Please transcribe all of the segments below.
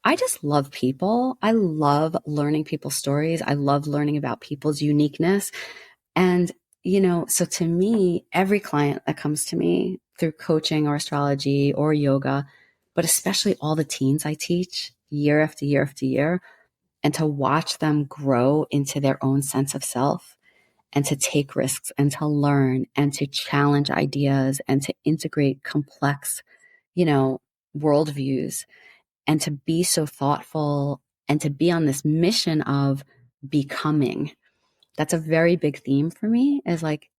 I just love people. I love learning people's stories. I love learning about people's uniqueness. And, so to me, every client that comes to me through coaching or astrology or yoga, but especially all the teens I teach year after year after year, and to watch them grow into their own sense of self and to take risks and to learn and to challenge ideas and to integrate complex, worldviews and to be so thoughtful and to be on this mission of becoming. That's a very big theme for me, is like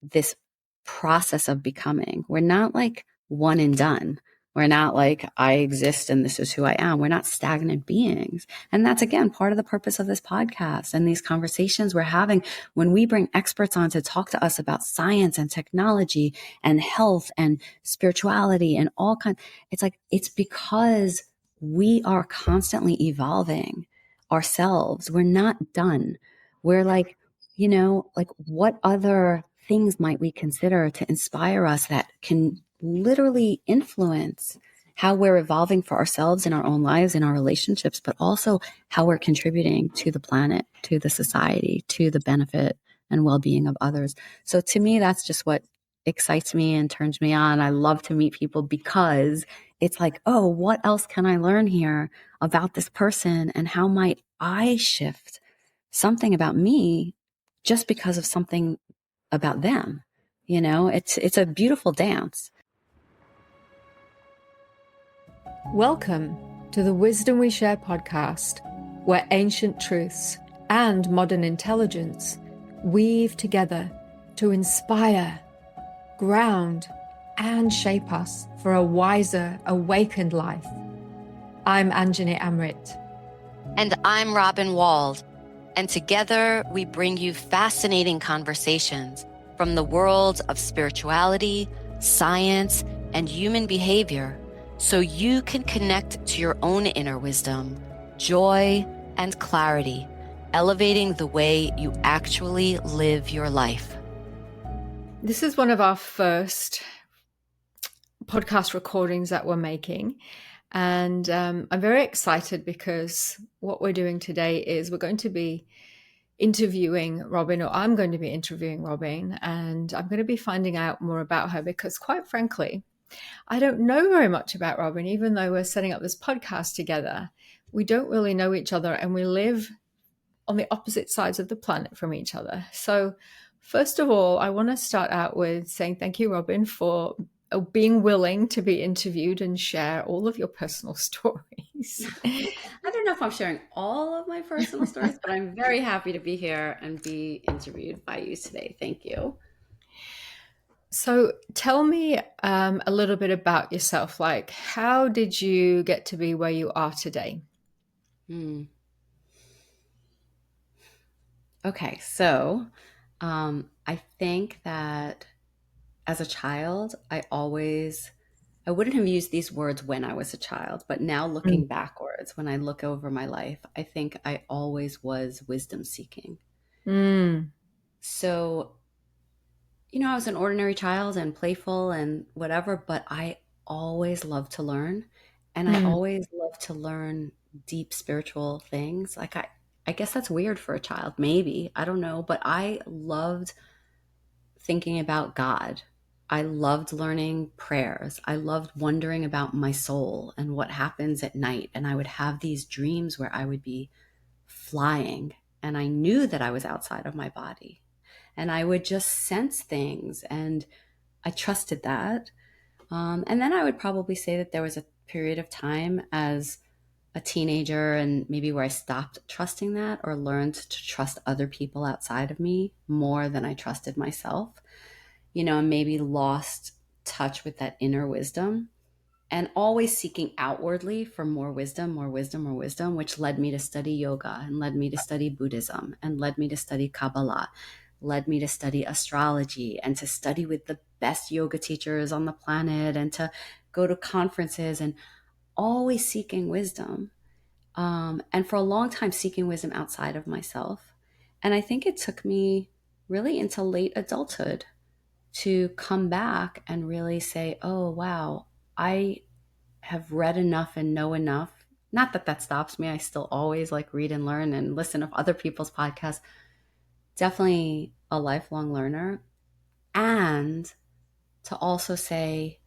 this process of becoming. We're not like one and done. We're not like, I exist and this is who I am. We're not stagnant beings. And that's, again, part of the purpose of this podcast and these conversations we're having when we bring experts on to talk to us about science and technology and health and spirituality and all kinds. It's because we are constantly evolving ourselves. We're not done. We're like, what other things might we consider to inspire us that can literally influence how we're evolving for ourselves in our own lives, in our relationships, but also how we're contributing to the planet, to the society, to the benefit and well-being of others. So to me, that's just what excites me and turns me on. I love to meet people because it's like, oh, what else can I learn here about this person? And how might I shift something about me just because of something about them? It's a beautiful dance. Welcome to the Wisdom We Share podcast, where ancient truths and modern intelligence weave together to inspire, ground, and shape us for a wiser, awakened life. I'm Anjani Amrit. And I'm Robin Wald. And together we bring you fascinating conversations from the worlds of spirituality, science, and human behavior, so you can connect to your own inner wisdom, joy, and clarity, elevating the way you actually live your life. This is one of our first podcast recordings that we're making. And I'm very excited because what we're doing today is we're going to be interviewing Robin, or I'm going to be interviewing Robin, and I'm going to be finding out more about her because, quite frankly, I don't know very much about Robin. Even though we're setting up this podcast together, we don't really know each other, and we live on the opposite sides of the planet from each other. So first of all, I want to start out with saying thank you, Robin, for being willing to be interviewed and share all of your personal stories. I don't know if I'm sharing all of my personal stories, but I'm very happy to be here and be interviewed by you today. Thank you. So tell me a little bit about yourself. Like, how did you get to be where you are today? Okay, so I think that as a child, I wouldn't have used these words when I was a child, but now looking backwards, when I look over my life, I think I always was wisdom seeking. So, I was an ordinary child and playful and whatever, but I always loved to learn. And I always loved to learn deep spiritual things. Like I guess that's weird for a child, maybe. I don't know. But I loved thinking about God. I loved learning prayers. I loved wondering about my soul and what happens at night. And I would have these dreams where I would be flying and I knew that I was outside of my body. And I would just sense things and I trusted that. And then I would probably say that there was a period of time as a teenager and maybe where I stopped trusting that or learned to trust other people outside of me more than I trusted myself, and maybe lost touch with that inner wisdom and always seeking outwardly for more wisdom, more wisdom, more wisdom, which led me to study yoga and led me to study Buddhism and led me to study Kabbalah, led me to study astrology and to study with the best yoga teachers on the planet and to go to conferences and always seeking wisdom. And for a long time, seeking wisdom outside of myself. And I think it took me really into late adulthood to come back and really say, oh, wow, I have read enough and know enough Not that that stops me. I still always like read and learn and listen to other people's podcasts. Definitely a lifelong learner. And to also say,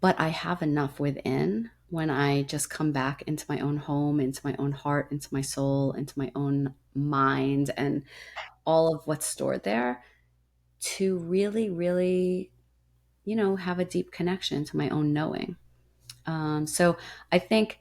but I have enough within when I just come back into my own home, into my own heart, into my soul, into my own mind, and all of what's stored there to really, really, have a deep connection to my own knowing. So I think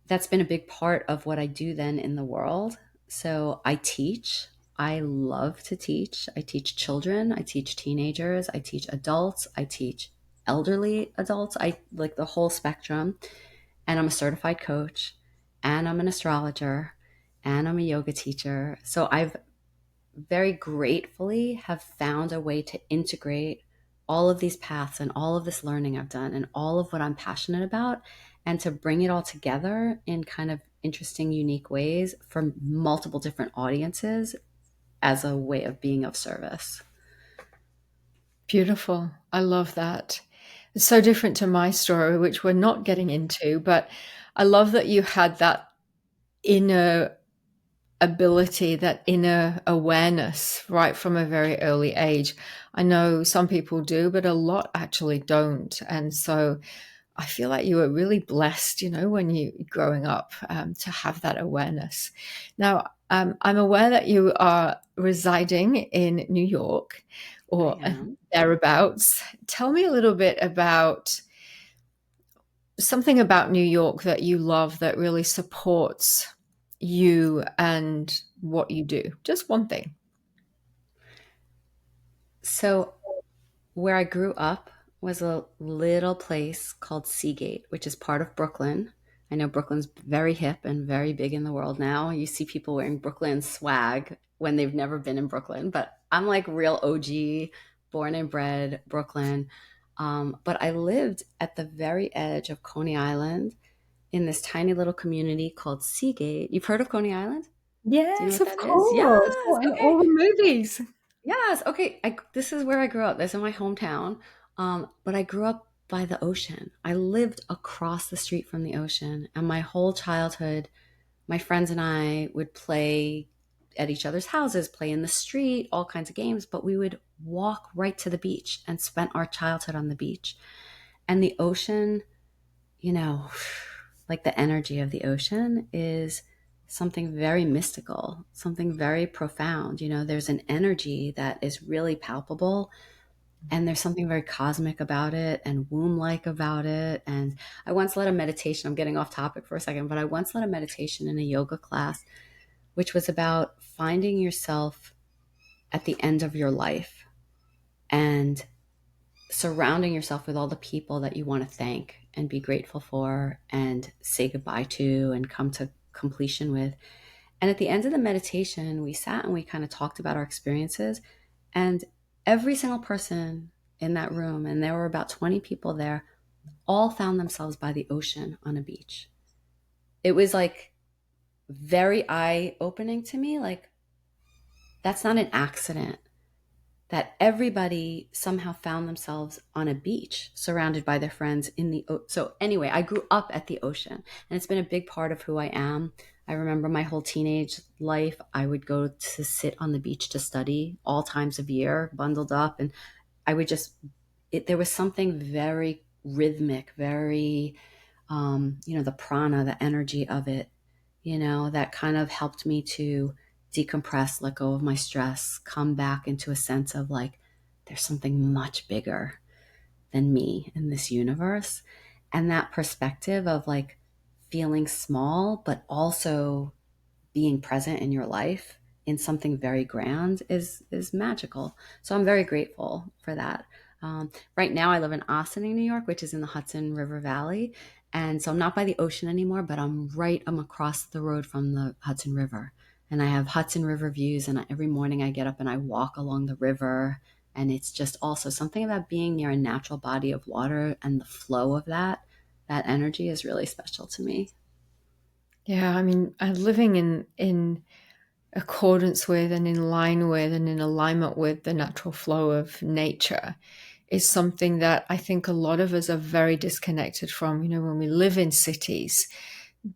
that's been a big part of what I do then in the world. So I teach. I love to teach. I teach children. I teach teenagers. I teach adults. I teach elderly adults. I like the whole spectrum. And I'm a certified coach. And I'm an astrologer. And I'm a yoga teacher. So I've very gratefully have found a way to integrate all of these paths and all of this learning I've done and all of what I'm passionate about, and to bring it all together in kind of interesting, unique ways for multiple different audiences as a way of being of service. Beautiful. I love that. It's so different to my story, which we're not getting into, but I love that you had that inner ability, that inner awareness right from a very early age. I know some people do, but a lot actually don't. And so I feel like you were really blessed, when you growing up, to have that awareness. Now, I'm aware that you are residing in New York or thereabouts. Tell me a little bit about something about New York that you love that really supports you and what you do. Just one thing. So where I grew up was a little place called Seagate, which is part of Brooklyn. I know Brooklyn's very hip and very big in the world now. You see people wearing Brooklyn swag when they've never been in Brooklyn, but I'm like real OG, born and bred Brooklyn. But I lived at the very edge of Coney Island in this tiny little community called Seagate. You've heard of Coney Island? Do you know Yes, what of that is? course. Yes. And Okay. all the movies. Yes. Okay. This is where I grew up. This is my hometown. But I grew up by the ocean. I lived across the street from the ocean. And my whole childhood, my friends and I would play at each other's houses, play in the street, all kinds of games. But we would walk right to the beach and spent our childhood on the beach. And the ocean, you know, like the energy of the ocean is something very mystical, something very profound. There's an energy that is really palpable, and there's something very cosmic about it and womb like about it. And I once led a meditation. I'm getting off topic for a second, but I once led a meditation in a yoga class, which was about finding yourself at the end of your life and surrounding yourself with all the people that you want to thank and be grateful for and say goodbye to and come to completion with. And at the end of the meditation, we sat and we kind of talked about our experiences. And every single person in that room, and there were about 20 people there, all found themselves by the ocean on a beach. It was like very eye opening to me. Like, that's not an accident that everybody somehow found themselves on a beach surrounded by their friends in the so anyway, I grew up at the ocean, and it's been a big part of who I am. I remember my whole teenage life, I would go to sit on the beach to study all times of year, bundled up, and I would just there was something very rhythmic, very the prana, the energy of it, that kind of helped me to decompress, let go of my stress, come back into a sense of like, there's something much bigger than me in this universe. And that perspective of like feeling small, but also being present in your life in something very grand is magical. So I'm very grateful for that. Right now I live in Ossining, New York, which is in the Hudson River Valley. And so I'm not by the ocean anymore, but I'm across the road from the Hudson River. And I have Hudson River views, and every morning I get up and I walk along the river. And it's just also something about being near a natural body of water and the flow of that energy is really special to me. Yeah, I mean, living in accordance with and in line with and in alignment with the natural flow of nature is something that I think a lot of us are very disconnected from. When we live in cities,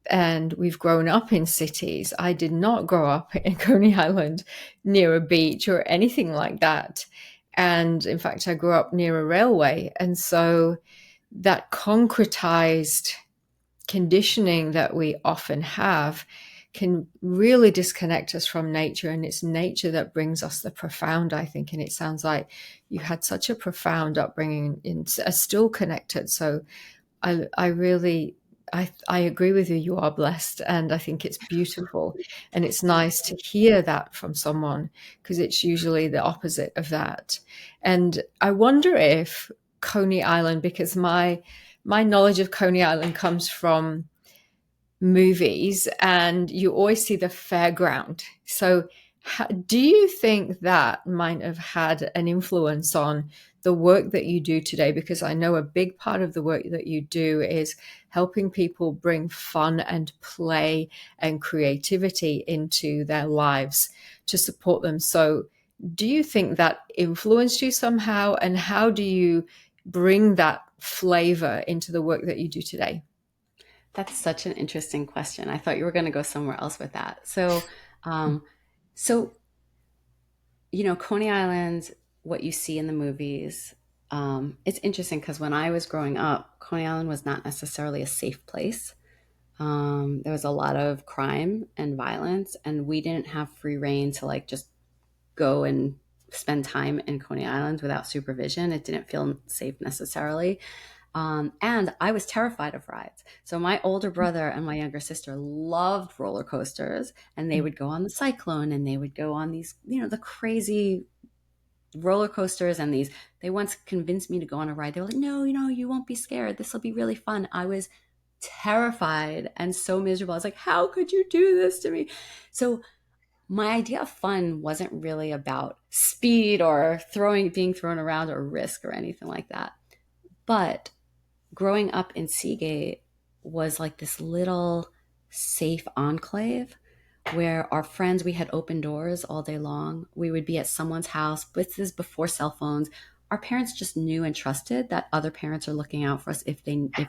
and we've grown up in cities. I did not grow up in Coney Island near a beach or anything like that. And in fact, I grew up near a railway. And so that concretized conditioning that we often have can really disconnect us from nature. And it's nature that brings us the profound, I think. And it sounds like you had such a profound upbringing and are still connected. So I really, I agree with you. You are blessed, and I think it's beautiful, and it's nice to hear that from someone, because it's usually the opposite of that. And I wonder if Coney Island, because my knowledge of Coney Island comes from movies, and you always see the fairground. So do you think that might have had an influence on the work that you do today? Because I know a big part of the work that you do is helping people bring fun and play and creativity into their lives to support them. So do you think that influenced you somehow? And how do you bring that flavor into the work that you do today? That's such an interesting question. I thought you were going to go somewhere else with that. Um, so Coney Island, what you see in the movies, it's interesting because when I was growing up, Coney Island was not necessarily a safe place. There was a lot of crime and violence, and we didn't have free reign to like just go and spend time in Coney Island without supervision. It didn't feel safe necessarily. And I was terrified of rides. So my older brother and my younger sister loved roller coasters, and they would go on the Cyclone, and they would go on these, the crazy roller coasters. And they once convinced me to go on a ride. They were like, no, you won't be scared. This will be really fun. I was terrified and so miserable. I was like, how could you do this to me? So my idea of fun wasn't really about speed or being thrown around or risk or anything like that. But growing up in Seagate was like this little safe enclave where our friends, we had open doors all day long. We would be at someone's house. This is before cell phones. Our parents just knew and trusted that other parents are looking out for us if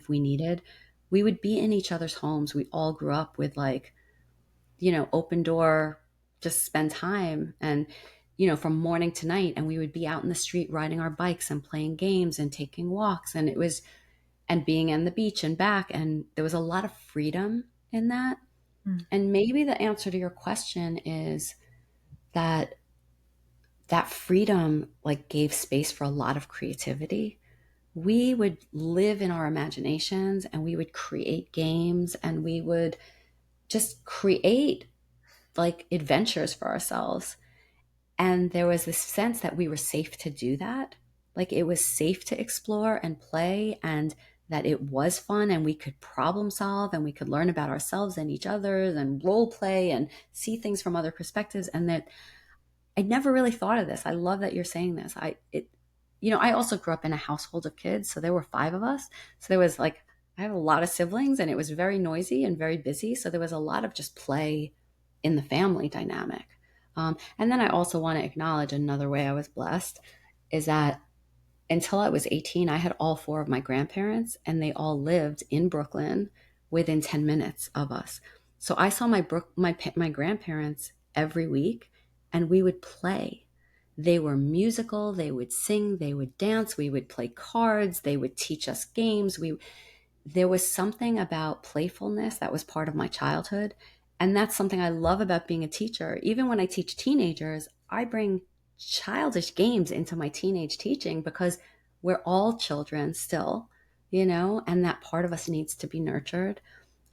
we needed. We would be in each other's homes. We all grew up with open door, just spend time and from morning to night. And we would be out in the street riding our bikes and playing games and taking walks. And being on the beach and back. And there was a lot of freedom in that. And maybe the answer to your question is that freedom like gave space for a lot of creativity. We would live in our imaginations, and we would create games, and we would just create like adventures for ourselves. And there was this sense that we were safe to do that. Like it was safe to explore and play, and that it was fun, and we could problem solve, and we could learn about ourselves and each other and role play and see things from other perspectives. And that I never really thought of this. I love that you're saying this. I also grew up in a household of kids. So there were 5 of us. So there was like, I have a lot of siblings, and it was very noisy and very busy. So there was a lot of just play in the family dynamic. And then I also want to acknowledge another way I was blessed is that until I was 18, I had all 4 of my grandparents, and they all lived in Brooklyn within 10 minutes of us. So I saw my grandparents every week, and we would play. They were musical, they would sing, they would dance, we would play cards, they would teach us games. There was something about playfulness that was part of my childhood. And that's something I love about being a teacher. Even when I teach teenagers, I bring childish games into my teenage teaching because we're all children still, and that part of us needs to be nurtured.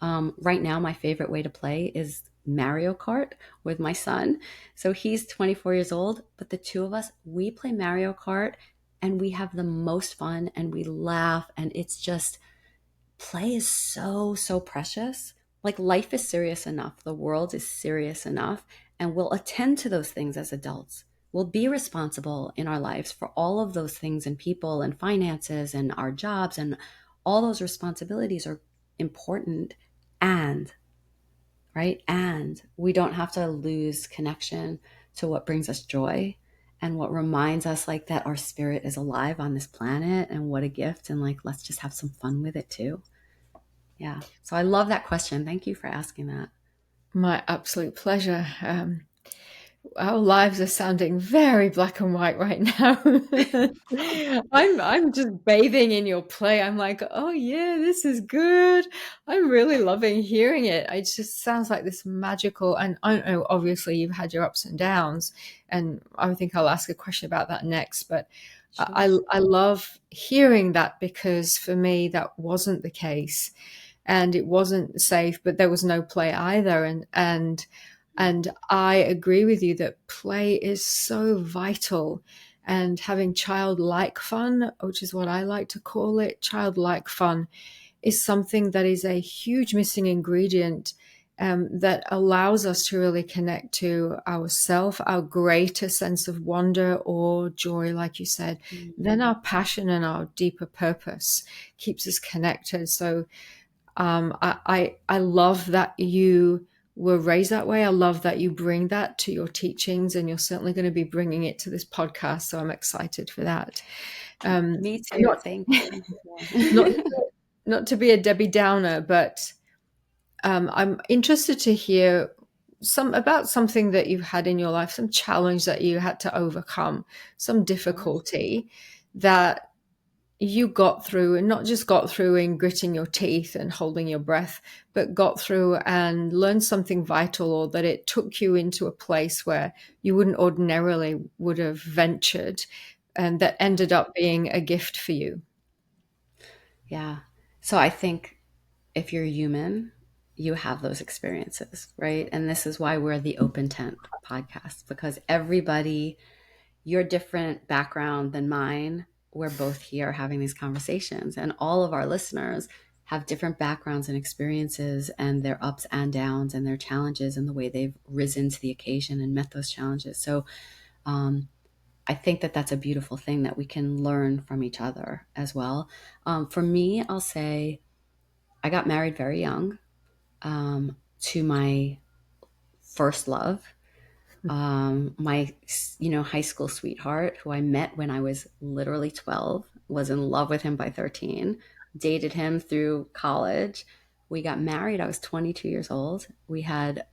Right now, my favorite way to play is Mario Kart with my son. So he's 24 years old, but the 2 of us, we play Mario Kart, and we have the most fun, and we laugh, and it's just, play is so, so precious. Like life is serious enough. The world is serious enough, and we'll attend to those things as adults. We'll be responsible in our lives for all of those things, and people and finances and our jobs, and all those responsibilities are important. And we don't have to lose connection to what brings us joy and what reminds us like that our spirit is alive on this planet, and what a gift. And like, let's just have some fun with it too. Yeah. So I love that question. Thank you for asking that. My absolute pleasure. Our lives are sounding very black and white right now. I'm just bathing in your play. I'm like, oh yeah, this is good. I'm really loving hearing it. It just sounds like this magical. And I don't know, obviously you've had your ups and downs, and I think I'll ask a question about that next. But Sure. I love hearing that, because for me that wasn't the case, and it wasn't safe, but there was no play either. And I agree with you that play is so vital, and having childlike fun, which is what I like to call it, childlike fun, is something that is a huge missing ingredient, that allows us to really connect to ourself, our greater sense of wonder or joy, like you said. Then Mhm. our passion and our deeper purpose keeps us connected. So I love that you were raised that way. I love that you bring that to your teachings, and you're certainly going to be bringing it to this podcast. So I'm excited for that. Me too. Not Thank you. not Yeah. not to be a Debbie Downer, but I'm interested to hear some about something that you've had in your life, some challenge that you had to overcome, some Sure. difficulty that you got through, and not just got through in gritting your teeth and holding your breath, but got through and learned something vital, or that it took you into a place where you wouldn't ordinarily would have ventured, and that ended up being a gift for you. Yeah. So I think if you're human, you have those experiences, right? And this is why we're the Open Tent podcast, because everybody, your different background than mine, we're both here having these conversations. And all of our listeners have different backgrounds and experiences, and their ups and downs and their challenges, and the way they've risen to the occasion and met those challenges. So um, I think that that's a beautiful thing, that we can learn from each other as well. For me, I'll say I got married very young, to my first love, my high school sweetheart, who I met when I was literally 12, was in love with him by 13, dated him through college. We got married. I was 22 years old. We had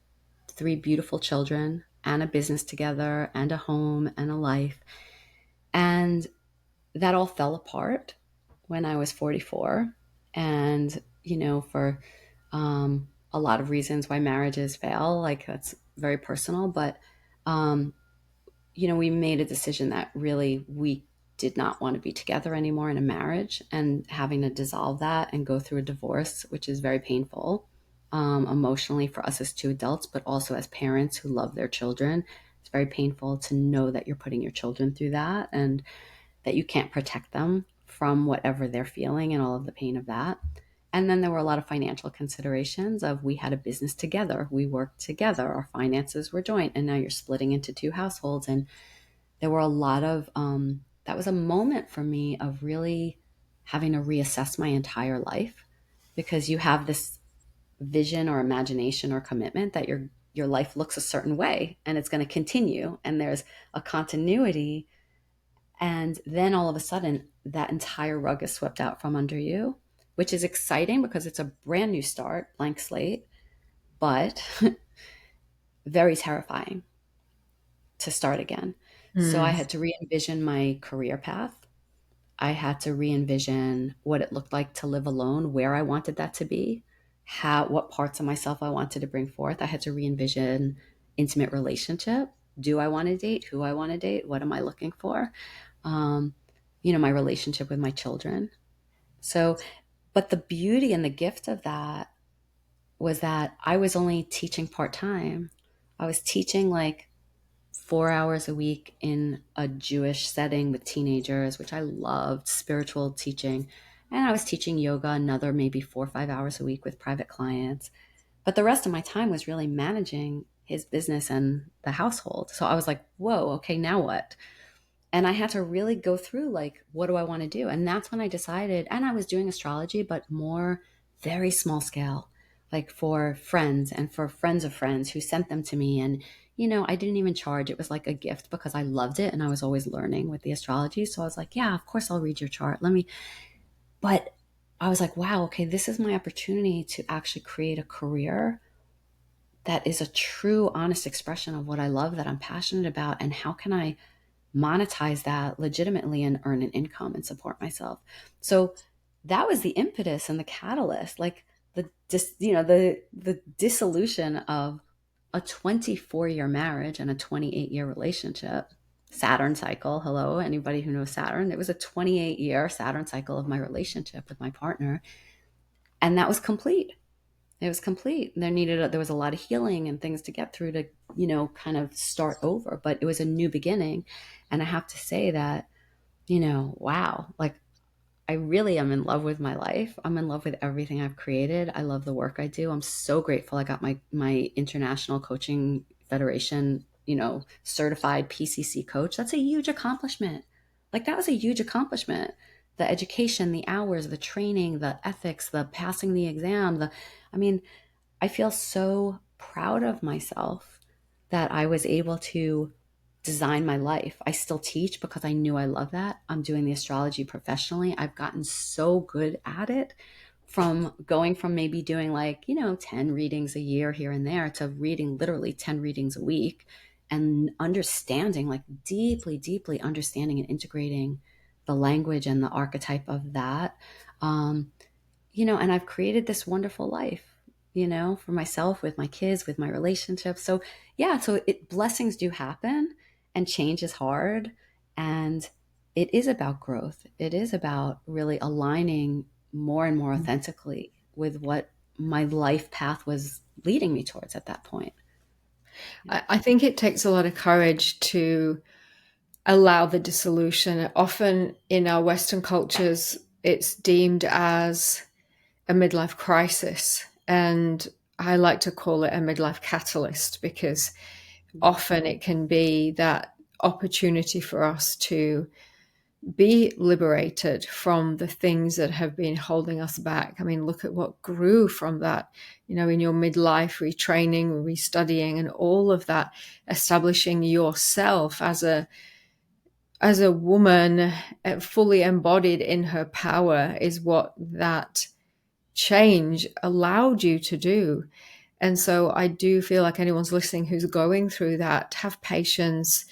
three beautiful children and a business together and a home and a life. And that all fell apart when I was 44. And, for a lot of reasons why marriages fail, like that's very personal. But, um, we made a decision that really we did not want to be together anymore in a marriage, and having to dissolve that and go through a divorce, which is very painful, emotionally for us as two adults, but also as parents who love their children. It's very painful to know that you're putting your children through that, and that you can't protect them from whatever they're feeling and all of the pain of that. And then there were a lot of financial considerations of, we had a business together, we worked together, our finances were joint, and now you're splitting into two households. And there were a lot of, that was a moment for me of really having to reassess my entire life, because you have this vision or imagination or commitment that your life looks a certain way and it's going to continue, and there's a continuity. And then all of a sudden, that entire rug is swept out from under you, which is exciting because it's a brand new start, blank slate, but very terrifying to start again. So I Mm. had to re envision my career path. I had to re envision what it looked like to live alone, where I wanted that to be, what parts of myself I wanted to bring forth. I had to re envision intimate relationship. Do I want to date? Who I want to date? What am I looking for? Um, my relationship with my children. So, but the beauty and the gift of that was that I was only teaching part time. I was teaching like 4 hours a week in a Jewish setting with teenagers, which I loved, spiritual teaching. And I was teaching yoga another maybe 4 or 5 hours a week with private clients. But the rest of my time was really managing his business and the household. So I was like, whoa, okay, now what? And I had to really go through, like, what do I want to do? And that's when I decided, and I was doing astrology, but more very small scale, like for friends and for friends of friends who sent them to me. And, I didn't even charge. It was like a gift because I loved it. And I was always learning with the astrology. So I was like, yeah, of course I'll read your chart. But I was like, wow, okay, this is my opportunity to actually create a career that is a true, honest expression of what I love, that I'm passionate about, and how can I monetize that legitimately and earn an income and support myself. So that was the impetus and the catalyst, like the dissolution of a 24-year marriage and a 28-year relationship. Saturn cycle. Hello, anybody who knows Saturn. It was a 28-year Saturn cycle of my relationship with my partner, and that was complete. It was complete. There was a lot of healing and things to get through to, kind of start over, but it was a new beginning. And I have to say that, wow, like I really am in love with my life. I'm in love with everything I've created. I love the work I do. I'm so grateful I got my International Coaching Federation, certified PCC coach. That's a huge accomplishment. Like that was a huge accomplishment. The education, the hours, the training, the ethics, the passing the exam, I mean, I feel so proud of myself that I was able to design my life. I still teach because I knew I love that. I'm doing the astrology professionally. I've gotten so good at it, from going from maybe doing 10 readings a year here and there to reading literally 10 readings a week, and understanding, like deeply, deeply understanding and integrating the language and the archetype of that. And I've created this wonderful life, for myself, with my kids, with my relationships. So yeah, so blessings do happen, and change is hard, and it is about growth. It is about really aligning more and more authentically with what my life path was leading me towards at that point. I think it takes a lot of courage to allow the dissolution. Often in our Western cultures, it's deemed as a midlife crisis. And I like to call it a midlife catalyst, because often it can be that opportunity for us to be liberated from the things that have been holding us back. I mean, look at what grew from that, in your midlife retraining, restudying, and all of that, establishing yourself as a woman, fully embodied in her power, is what that change allowed you to do. And so I do feel like anyone's listening who's going through that, have patience,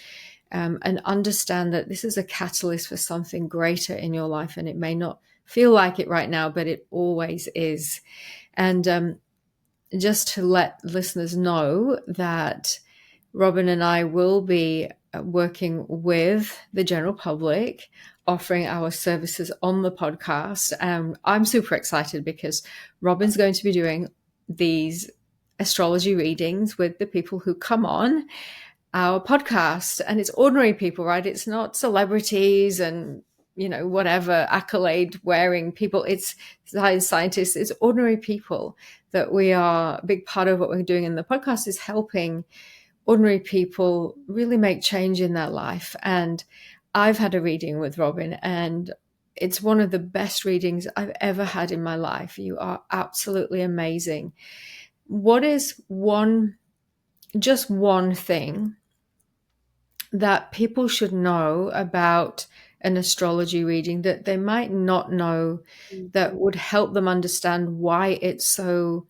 and understand that this is a catalyst for something greater in your life. And it may not feel like it right now, but it always is. And just to let listeners know that Robin and I will be working with the general public, offering our services on the podcast. I'm super excited because Robin's going to be doing these astrology readings with the people who come on our podcast. And it's ordinary people, right? It's not celebrities and, whatever accolade wearing people. It's scientists, it's ordinary people that we are. A big part of what we're doing in the podcast is helping ordinary people really make change in their life. And I've had a reading with Robin, and it's one of the best readings I've ever had in my life. You are absolutely amazing. What is just one thing that people should know about an astrology reading that they might not know, that would help them understand why it's so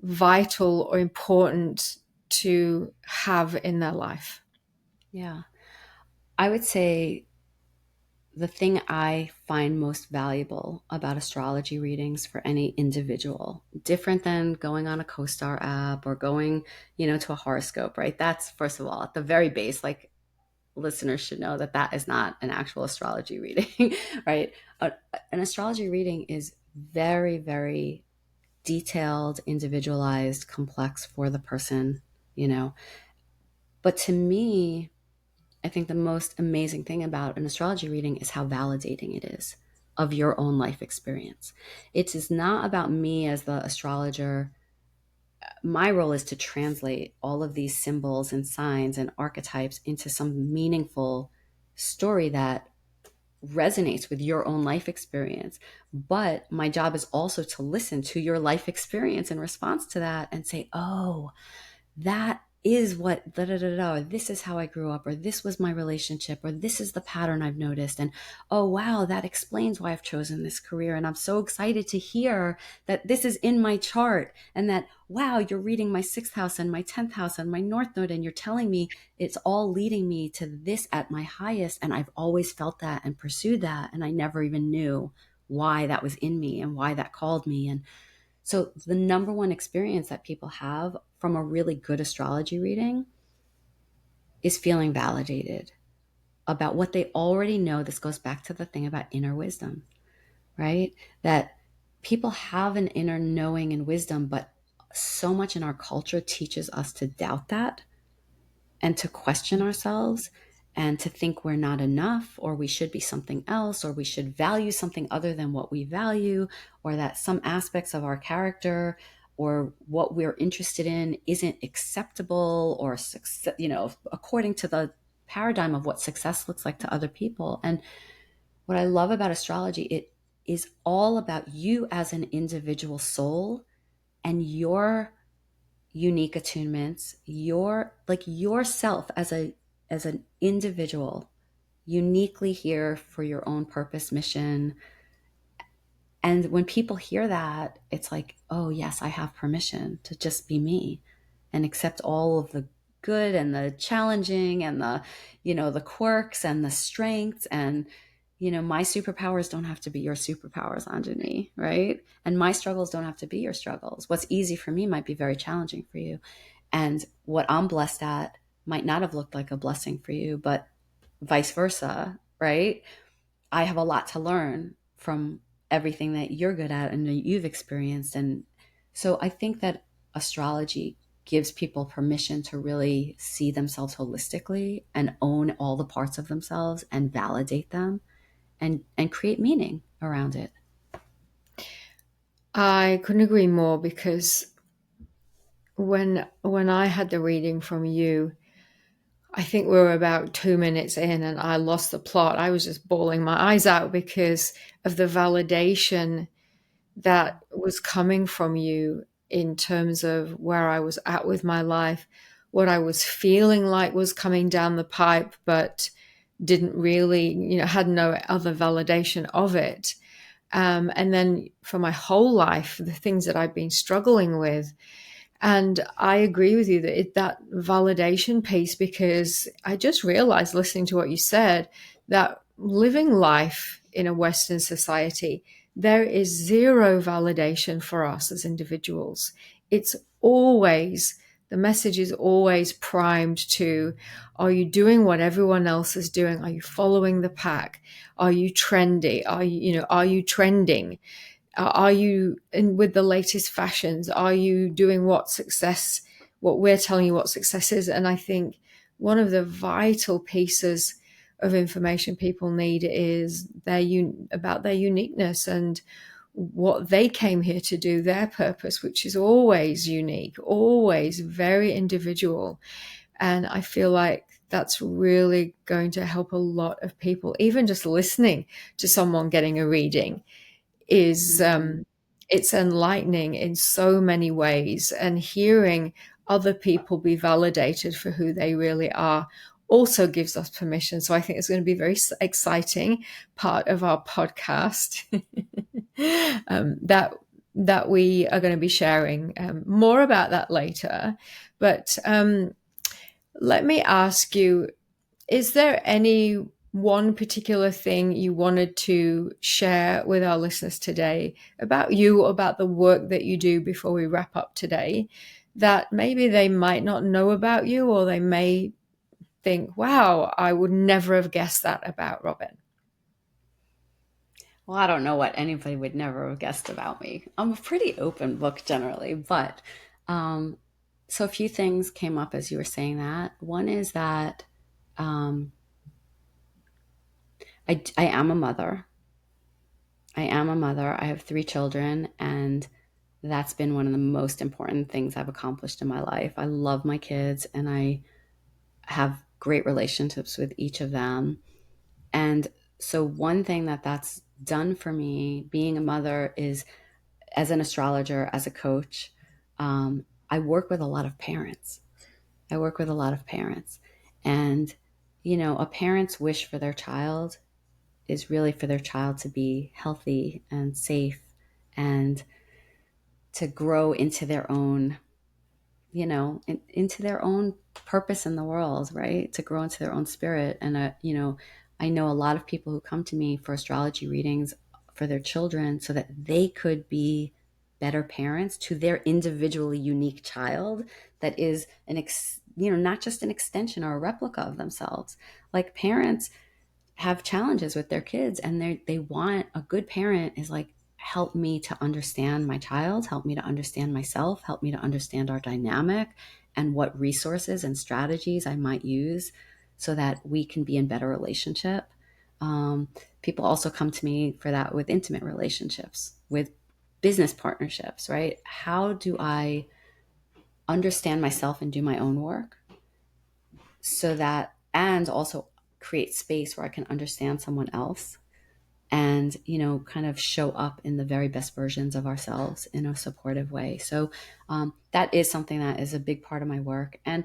vital or important to have in their life? Yeah. I would say the thing I find most valuable about astrology readings for any individual, different than going on a CoStar app or going, to a horoscope, right? That's, first of all, at the very base, like listeners should know that that is not an actual astrology reading, right? An astrology reading is very, very detailed, individualized, complex for the person, But to me, I think the most amazing thing about an astrology reading is how validating it is of your own life experience. It is not about me as the astrologer. My role is to translate all of these symbols and signs and archetypes into some meaningful story that resonates with your own life experience. But my job is also to listen to your life experience in response to that and say, oh, that is what da da da da, or this is how I grew up, or this was my relationship, or this is the pattern I've noticed. And oh, wow, that explains why I've chosen this career. And I'm so excited to hear that this is in my chart, and that, wow, you're reading my sixth house and my 10th house and my north node, and you're telling me it's all leading me to this at my highest. And I've always felt that and pursued that. And I never even knew why that was in me and why that called me. And so the number one experience that people have from a really good astrology reading is feeling validated about what they already know. This goes back to the thing about inner wisdom, right? That people have an inner knowing and wisdom, but so much in our culture teaches us to doubt that and to question ourselves and to think we're not enough, or we should be something else, or we should value something other than what we value, or that some aspects of our character or what we're interested in isn't acceptable or success, according to the paradigm of what success looks like to other people. And what I love about astrology, it is all about you as an individual soul and your unique attunements, yourself as an individual, uniquely here for your own purpose, mission. And when people hear that, it's like, oh yes, I have permission to just be me and accept all of the good and the challenging and the quirks and the strengths. And my superpowers don't have to be your superpowers, Anjani, right? And my struggles don't have to be your struggles. What's easy for me might be very challenging for you. And what I'm blessed at might not have looked like a blessing for you, but vice versa, right? I have a lot to learn from everything that you're good at and that you've experienced. And so I think that astrology gives people permission to really see themselves holistically and own all the parts of themselves and validate them and create meaning around it. I couldn't agree more, because when I had the reading from you, I think we were about 2 minutes in and I lost the plot. I was just bawling my eyes out because of the validation that was coming from you in terms of where I was at with my life, what I was feeling like was coming down the pipe, but didn't really, had no other validation of it. And then for my whole life, the things that I've been struggling with. And I agree with you that validation piece, because I just realized, listening to what you said, that living life in a Western society, there is zero validation for us as individuals. It's always, the message is always primed to, are you doing what everyone else is doing? Are you following the pack? Are you trendy? Are you trending? Are you in with the latest fashions? Are you doing what we're telling you what success is? And I think one of the vital pieces of information people need is about their uniqueness and what they came here to do, their purpose, which is always unique, always very individual. And I feel like that's really going to help a lot of people. Even just listening to someone getting a reading is it's enlightening in so many ways, and hearing other people be validated for who they really are also gives us permission. So I think it's going to be a very exciting part of our podcast that we are going to be sharing more about that later. But let me ask you, is there any one particular thing you wanted to share with our listeners today about you, about the work that you do, before we wrap up today, that maybe they might not know about you, or they may think, wow, I would never have guessed that about Robin? Well, I don't know what anybody would never have guessed about me. I'm a pretty open book generally, but so a few things came up as you were saying that. One is that I am a mother. I am a mother. I have 3 children, and that's been one of the most important things I've accomplished in my life. I love my kids, and I have great relationships with each of them. And so one thing that's done for me being a mother is, as an astrologer, as a coach, I work with a lot of parents. I work with a lot of parents. And, a parent's wish for their child is really for their child to be healthy and safe and to grow into their own, into their own purpose in the world, right? To grow into their own spirit. And, I know a lot of people who come to me for astrology readings for their children so that they could be better parents to their individually unique child that is not just an extension or a replica of themselves. Like parents have challenges with their kids and they want a good parent is like, help me to understand my child, help me to understand myself, help me to understand our dynamic and what resources and strategies I might use so that we can be in better relationship. People also come to me for that with intimate relationships, with business partnerships, right? How do I understand myself and do my own work so that, and also create space where I can understand someone else and, kind of show up in the very best versions of ourselves in a supportive way. So that is something that is a big part of my work. And,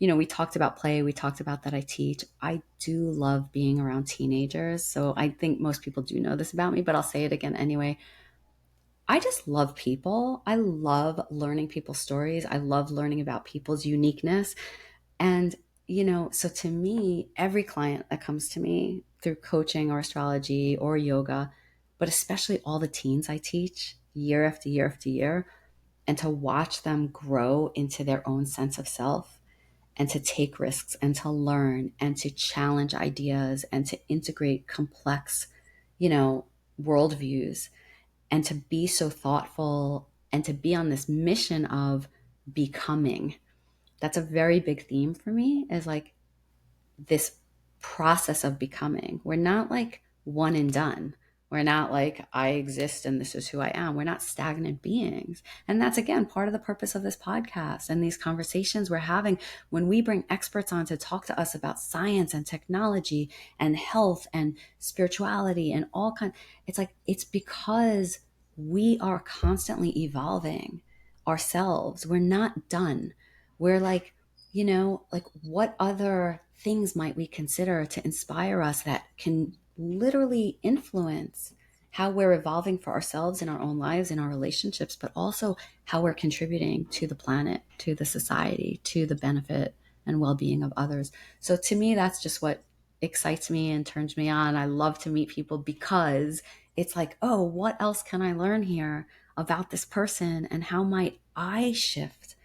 we talked about play. We talked about that I teach. I do love being around teenagers. So I think most people do know this about me, but I'll say it again anyway. I just love people. I love learning people's stories. I love learning about people's uniqueness. And, so to me, every client that comes to me through coaching or astrology or yoga, but especially all the teens I teach year after year after year, and to watch them grow into their own sense of self and to take risks and to learn and to challenge ideas and to integrate complex, worldviews and to be so thoughtful and to be on this mission of becoming. That's a very big theme for me, is like this process of becoming. We're not like one and done. We're not like, I exist and this is who I am. We're not stagnant beings. And that's, again, part of the purpose of this podcast and these conversations we're having when we bring experts on to talk to us about science and technology and health and spirituality and all kinds. It's like, it's because we are constantly evolving ourselves. We're not done. We're like, like what other things might we consider to inspire us that can literally influence how we're evolving for ourselves in our own lives, in our relationships, but also how we're contributing to the planet, to the society, to the benefit and well-being of others. So to me, that's just what excites me and turns me on. I love to meet people because it's like, oh, what else can I learn here about this person and how might I shift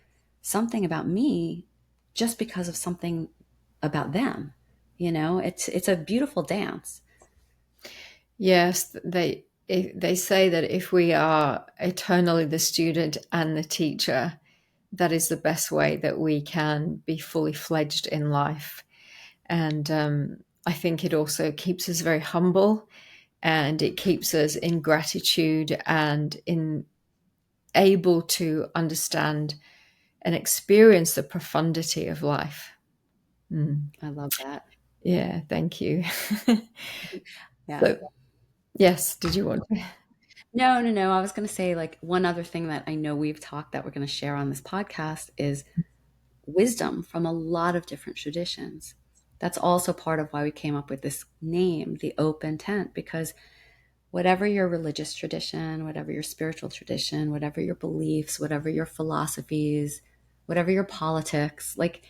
something about me just because of something about them. It's a beautiful dance. Yes, they say that if we are eternally the student and the teacher, that is the best way that we can be fully fledged in life. And I think it also keeps us very humble, and it keeps us in gratitude and in able to understand and experience the profundity of life. I love that. Yeah, thank you. Yeah. So, yes, did you want to? No. I was going to say, like, one other thing that I know we've talked that we're going to share on this podcast is wisdom from a lot of different traditions. That's also part of why we came up with this name, the open tent, because whatever your religious tradition, whatever your spiritual tradition, whatever your beliefs, whatever your philosophies, whatever your politics, like,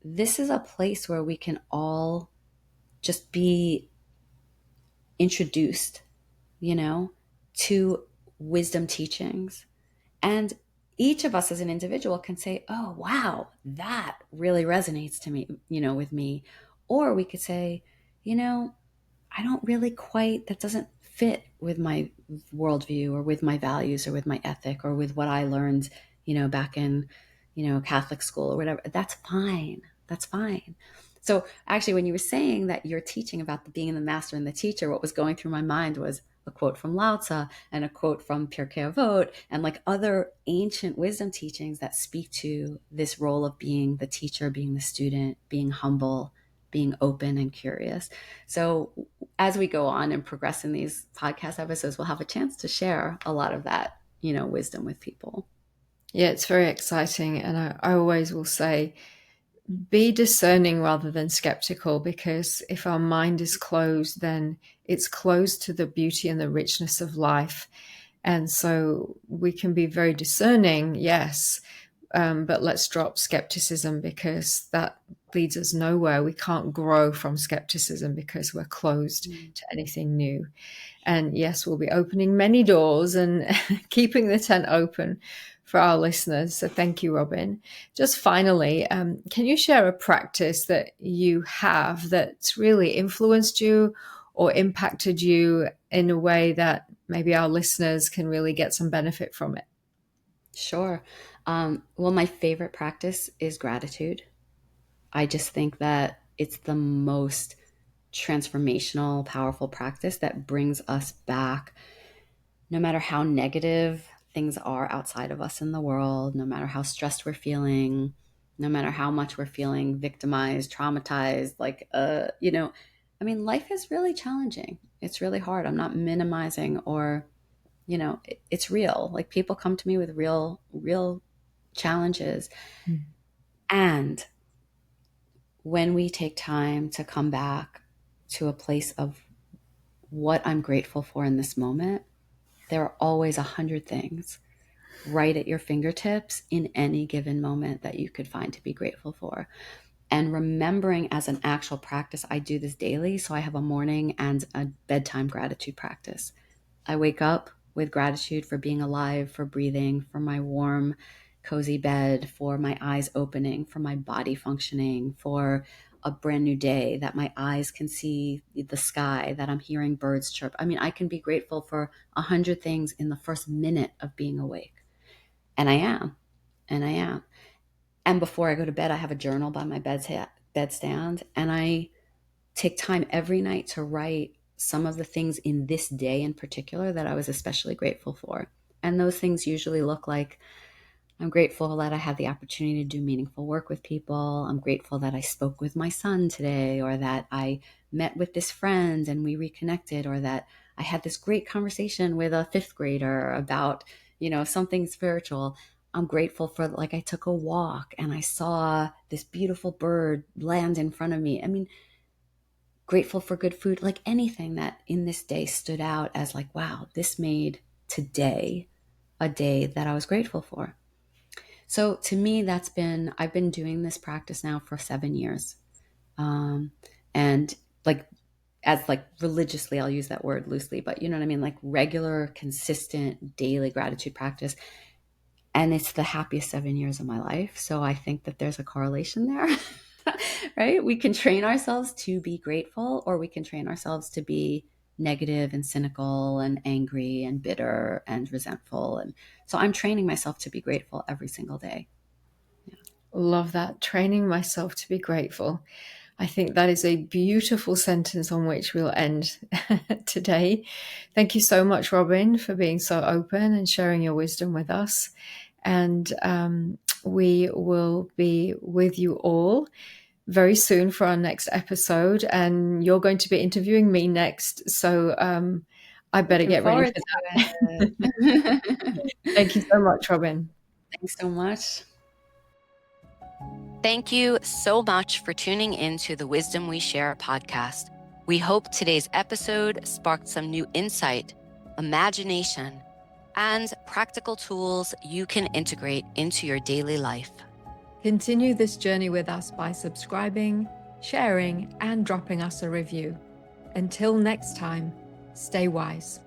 this is a place where we can all just be introduced, to wisdom teachings. And each of us as an individual can say, oh, wow, that really resonates to me, with me. Or we could say, I don't really quite, that doesn't fit with my worldview or with my values or with my ethic or with what I learned, back in, Catholic school or whatever. That's fine. That's fine. So actually, when you were saying that you're teaching about the being the master and the teacher, what was going through my mind was a quote from Lao Tzu and a quote from Pirkei Avot and like other ancient wisdom teachings that speak to this role of being the teacher, being the student, being humble, being open and curious. So as we go on and progress in these podcast episodes, we'll have a chance to share a lot of that, wisdom with people. Yeah, it's very exciting. And I always will say be discerning rather than skeptical, because if our mind is closed, then it's closed to the beauty and the richness of life. And so we can be very discerning, yes, but let's drop skepticism, because that leads us nowhere. We can't grow from skepticism because we're closed to anything new. And yes, we'll be opening many doors and keeping the tent open for our listeners. So thank you, Robin. Just finally, can you share a practice that you have that's really influenced you or impacted you in a way that maybe our listeners can really get some benefit from it? Sure. Well, my favorite practice is gratitude. I just think that it's the most transformational, powerful practice that brings us back, no matter how negative things are outside of us in the world, no matter how stressed we're feeling, no matter how much we're feeling victimized, traumatized, I mean, life is really challenging. It's really hard. I'm not minimizing or, it's real. Like, people come to me with real challenges. Mm. And when we take time to come back to a place of what I'm grateful for in this moment, there are always 100 things right at your fingertips in any given moment that you could find to be grateful for. And remembering as an actual practice, I do this daily. So I have a morning and a bedtime gratitude practice. I wake up with gratitude for being alive, for breathing, for my warm, cozy bed, for my eyes opening, for my body functioning, for a brand new day, that my eyes can see the sky, that I'm hearing birds chirp. I mean, I can be grateful for 100 things in the first minute of being awake. And I am. And I am. And before I go to bed, I have a journal by my bedstand. And I take time every night to write some of the things in this day in particular that I was especially grateful for. And those things usually look like, I'm grateful that I had the opportunity to do meaningful work with people. I'm grateful that I spoke with my son today, or that I met with this friend and we reconnected, or that I had this great conversation with a fifth grader about, something spiritual. I'm grateful for, like, I took a walk and I saw this beautiful bird land in front of me. I mean, grateful for good food, like anything that in this day stood out as like, wow, this made today a day that I was grateful for. So to me, I've been doing this practice now for 7 years. And like religiously, I'll use that word loosely, but you know what I mean? Like regular, consistent, daily gratitude practice. And it's the happiest 7 years of my life. So I think that there's a correlation there, right? We can train ourselves to be grateful, or we can train ourselves to be negative and cynical and angry and bitter and resentful. And so I'm training myself to be grateful every single day. Yeah. Love that. Training myself to be grateful. I think that is a beautiful sentence on which we'll end today. Thank you so much, Robin, for being so open and sharing your wisdom with us. And we will be with you all very soon for our next episode. And you're going to be interviewing me next. So I better get ready for that. Thank you so much, Robin. Thanks so much. Thank you so much for tuning in to the Wisdom We Share podcast. We hope today's episode sparked some new insight, imagination, and practical tools you can integrate into your daily life. Continue this journey with us by subscribing, sharing, and dropping us a review. Until next time, stay wise.